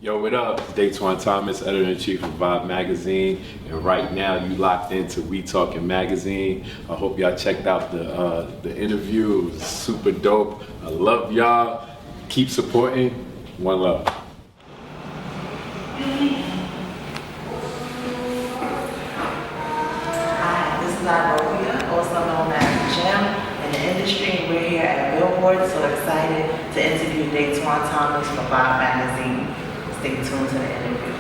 Yo, what up? Datwon Thomas, editor-in-chief of Magazine, and right now you locked into We Talkin Magazine. I hope y'all checked out the interview. It was super dope. I love y'all. Keep supporting. One love. Hi, this is Irobia, also known as Jim in the industry. We're here at Billboard, so excited to interview Datwon Thomas from Magazine. Stay tuned to the interview.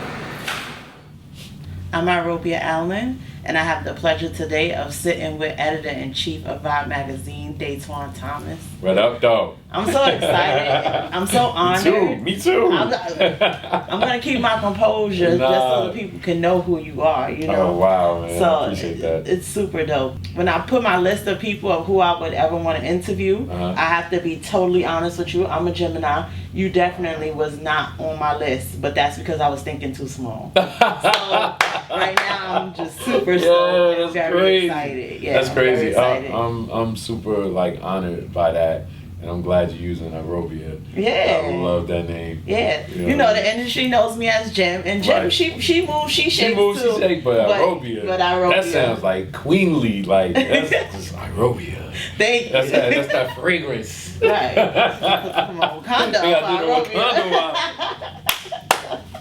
I'm Irobia Allen, and I have the pleasure today of sitting with editor-in-chief of Magazine, Datwon Thomas. What up, though? I'm so excited. I'm so honored. Me too. I'm gonna keep my composure just so the people can know who you are, you know? Oh, wow, man. So I appreciate that. It's super dope. When I put my list of people of who I would ever want to interview, I have to be totally honest with you. I'm a Gemini. You definitely was not on my list, but that's because I was thinking too small. So right now I'm just super stoked and very excited. Yeah, that's crazy. I'm super honored by that. And I'm glad you're using Irobia. Yeah. I love that name. Yeah. You know, the industry knows me as Jim. And Jim, right. she moves, she shakes She moves, too. she shakes, but Irobia. That sounds like queenly. Like, that's just Irobia. Thank you. That's that fragrance. Right. Come on, Wakanda.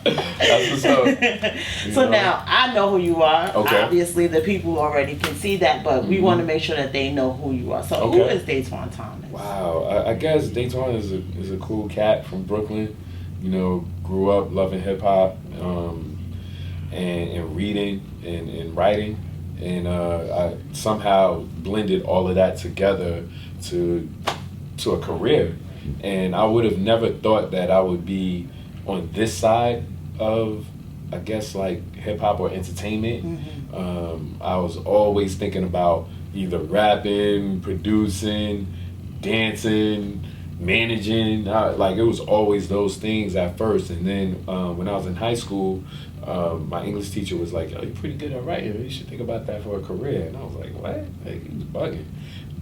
That's what's up. So now I know who you are. Okay. Obviously, the people already can see that, but we want to make sure that they know who you are. So who is Datwon Thomas? Wow, I guess Datwon is a cool cat from Brooklyn. You know, grew up loving hip hop and reading and writing, and I somehow blended all of that together to a career. And I would have never thought that I would be on this side of, I guess, like hip hop or entertainment. I was always thinking about either rapping, producing, dancing, managing. Like, it was always those things at first. And then when I was in high school, my English teacher was like, "Oh, you're pretty good at writing. You should think about that for a career." And I was like, "What?" Like, he was bugging.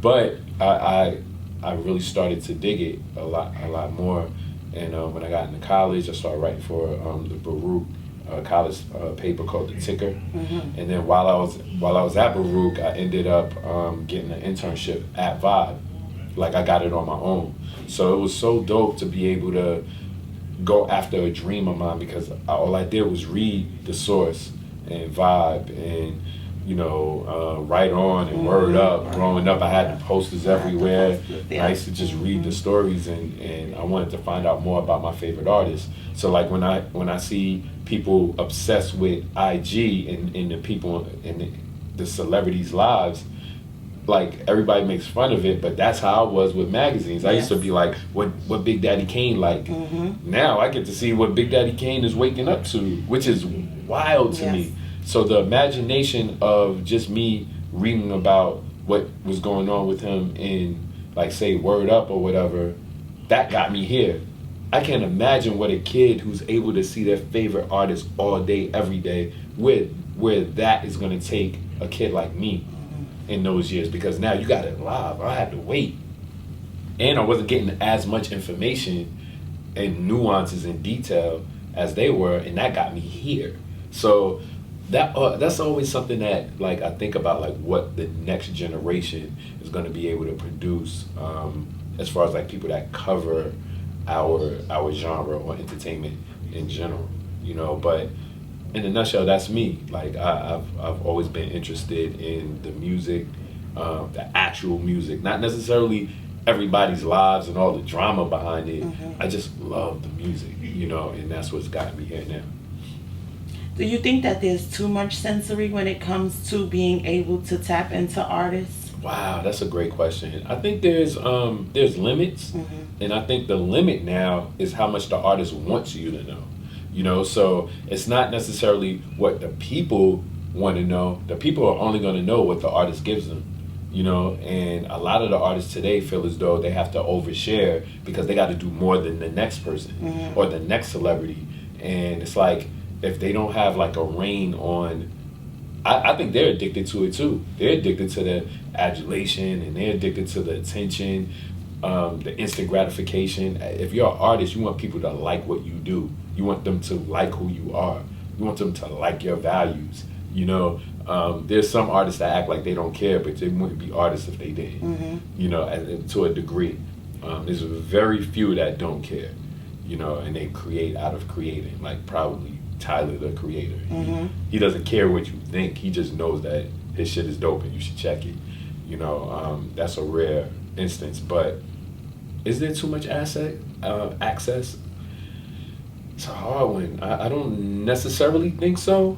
But I really started to dig it a lot more. And when I got into college, I started writing for the Baruch college paper called The Ticker. And then while I was at Baruch, I ended up getting an internship at Vibe. Like, I got it on my own. So it was so dope to be able to go after a dream of mine, because all I did was read The Source and Vibe and, you know, Write On and Word Up. Growing up, I had the posters everywhere. I used to just read the stories, and I wanted to find out more about my favorite artists. So, like, when I see people obsessed with IG and the people in the celebrities' lives, like, everybody makes fun of it, but that's how I was with magazines. I used to be like, what Big Daddy Kane like? Now I get to see what Big Daddy Kane is waking up to, which is wild to me. So the imagination of just me reading about what was going on with him in, like, say, Word Up or whatever, that got me here. I can't imagine what a kid who's able to see their favorite artist all day, every day, where that is going to take a kid like me in those years. Because now you got it live. I had to wait. And I wasn't getting as much information and nuances and detail as they were, and that got me here. So that's always something that, like, I think about, like, what the next generation is going to be able to produce, as far as, like, people that cover our genre or entertainment in general, you know. But in a nutshell, that's me. Like, I've always been interested in the music, the actual music, not necessarily everybody's lives and all the drama behind it. I just love the music, you know, and that's what's got me here now. Do you think that there's too much sensory when it comes to being able to tap into artists? Wow, that's a great question. I think there's limits, and I think the limit now is how much the artist wants you to know. You know, so it's not necessarily what the people want to know. The people are only going to know what the artist gives them. You know, and a lot of the artists today feel as though they have to overshare because they got to do more than the next person or the next celebrity. And it's like, if they don't have, like, a rein on, I think they're addicted to it too. They're addicted to the adulation, and they're addicted to the attention, the instant gratification. If you're an artist, you want people to like what you do. You want them to like who you are. You want them to like your values. You know, there's some artists that act like they don't care, but they wouldn't be artists if they did. You know, to a degree. There's very few that don't care. You know, and they create out of creating, like probably Tyler, the Creator. He doesn't care what you think. He just knows that his shit is dope and you should check it. You know, that's a rare instance. But is there too much access? It's a hard one. I don't necessarily think so,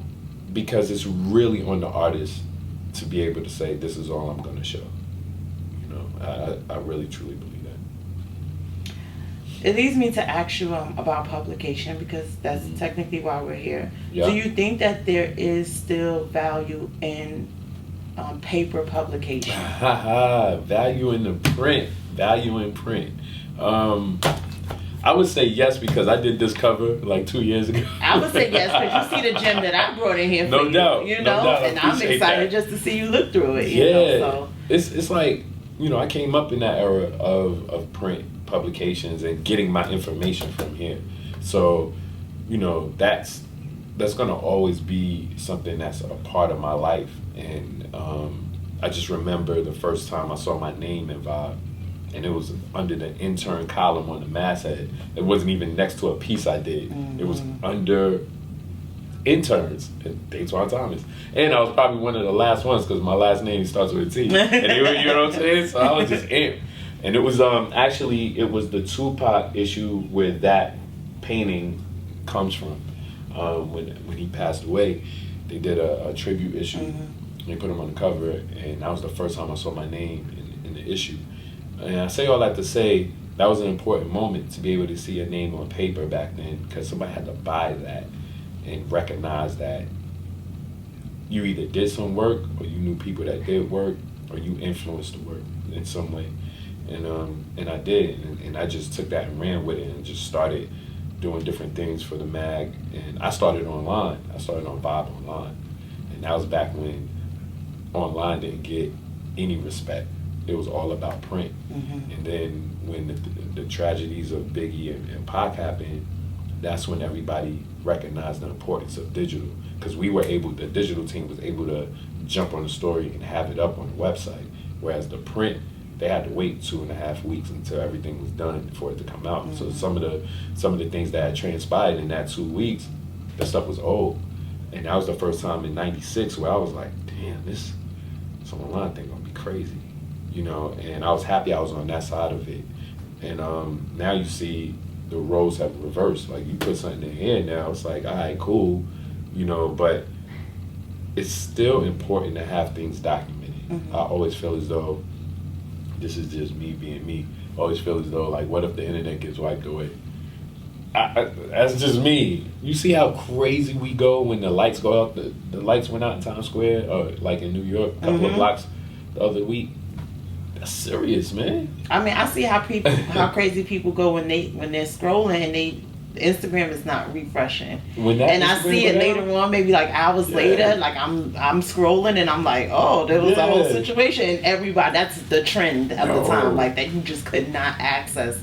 because it's really on the artist to be able to say, this is all I'm going to show. You know, I really, truly believe that. It leads me to ask you about publication, because that's technically why we're here. Yeah. Do you think that there is still value in paper publication? Value in the print. Value in print. I would say yes, because I did this cover like 2 years ago. I would say yes, because you see the gem that I brought in here for No doubt. you know, No doubt. and I'm excited just to see you look through it. You know, so. It's like, you know, I came up in that era of print publications and getting my information from here. So, you know, that's gonna always be something that's a part of my life. And I just remember the first time I saw my name in Vibe, and it was under the intern column on the masthead. It wasn't even next to a piece I did. It was under interns at Datwon Thomas. And I was probably one of the last ones, because my last name starts with a T. And you know what I'm saying? So I was just amped. And it was actually, it was the Tupac issue where that painting comes from. When he passed away, they did a tribute issue. They put him on the cover, and that was the first time I saw my name in the issue. And I say all that to say that was an important moment to be able to see a name on paper back then, because somebody had to buy that and recognize that you either did some work, or you knew people that did work, or you influenced the work in some way. And I did, and I just took that and ran with it and just started doing different things for the mag. And I started online. I started on Vibe Online, and that was back when online didn't get any respect. It was all about print. And then when the tragedies of Biggie and Pac happened, that's when everybody recognized the importance of digital, because the digital team was able to jump on the story and have it up on the website, whereas the print, they had to wait 2.5 weeks until everything was done for it to come out. So some of the things that had transpired in that 2 weeks, the stuff was old. And that was the first time in '96 where I was like, damn, this online thing gonna be crazy. You know, and I was happy I was on that side of it. And now you see the roles have reversed. Like, you put something in here now, it's like, all right, cool, you know, but it's still important to have things documented. I always feel as though, this is just me being me, I always feel as though, like, what if the internet gets wiped away? That's just me. You see how crazy we go when the lights go out? The lights went out in Times Square, or like in New York, a couple of blocks the other week. That's serious, man. I mean, I see how crazy people go when they're scrolling and Instagram is not refreshing. And I see it later on, maybe like hours later, like I'm scrolling and I'm like, oh, there was a whole situation, and everybody, that's the trend of the time, like that you just could not access.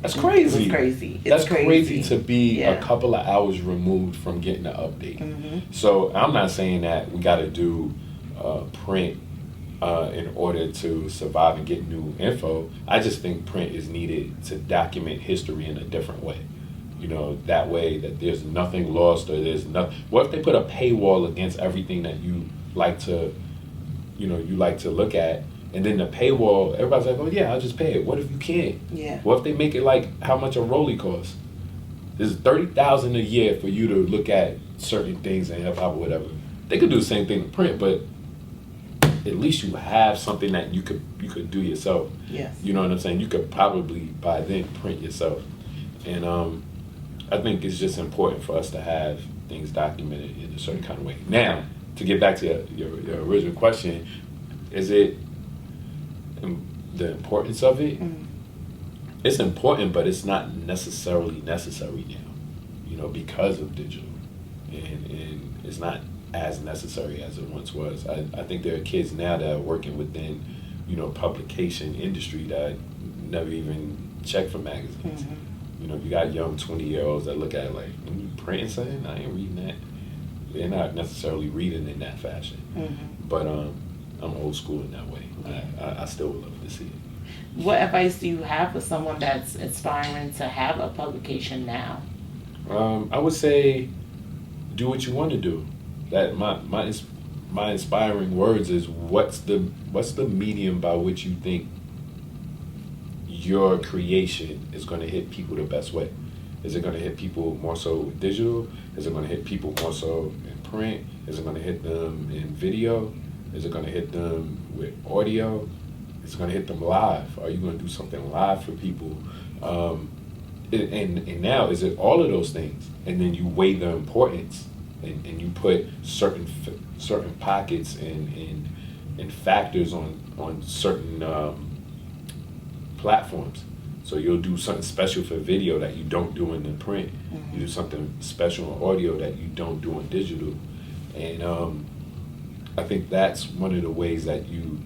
That's crazy. It's crazy. That's crazy to be a couple of hours removed from getting an update. So I'm not saying that we got to do print in order to survive and get new info. I just think print is needed to document history in a different way. You know, that way that there's nothing lost, or there's nothing. What if they put a paywall against everything that you like to look at, and then the paywall, everybody's like, oh yeah, I'll just pay it. What if you can't? Yeah. What if they make it like how much a rollie costs? There's $30,000 a year for you to look at certain things in hip hop or whatever. They could do the same thing in print, but at least you have something that you could do yourself. Yes. You know what I'm saying? You could probably by then print yourself. And I think it's just important for us to have things documented in a certain kind of way. Now, to get back to your original question, is it the importance of it? It's important, but it's not necessarily necessary now, you know, because of digital. And it's not as necessary as it once was. I think there are kids now that are working within, you know, publication industry that never even check for magazines. You know, you got young 20-year-olds that look at it like, you printing something? I ain't reading that. They're not necessarily reading in that fashion. But I'm old school in that way. I still would love to see it. What advice do you have for someone that's aspiring to have a publication now? I would say, do what you want to do. That my inspiring words is, what's the medium by which you think your creation is going to hit people the best way? Is it going to hit people more so with digital? Is it going to hit people more so in print? Is it going to hit them in video? Is it going to hit them with audio? Is it going to hit them live? Are you going to do something live for people? And now, is it all of those things? And then you weigh the importance, and you put certain pockets and factors on certain platforms. So you'll do something special for video that you don't do in the print. You do something special on audio that you don't do on digital. And I think that's one of the ways that you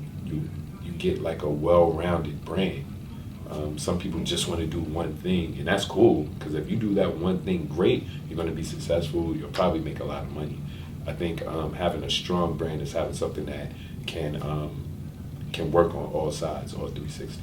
get like a well-rounded brand. Some people just want to do one thing, and that's cool, because if you do that one thing great, you're going to be successful. You'll probably make a lot of money. I think having a strong brand is having something that can work on all sides, all 360.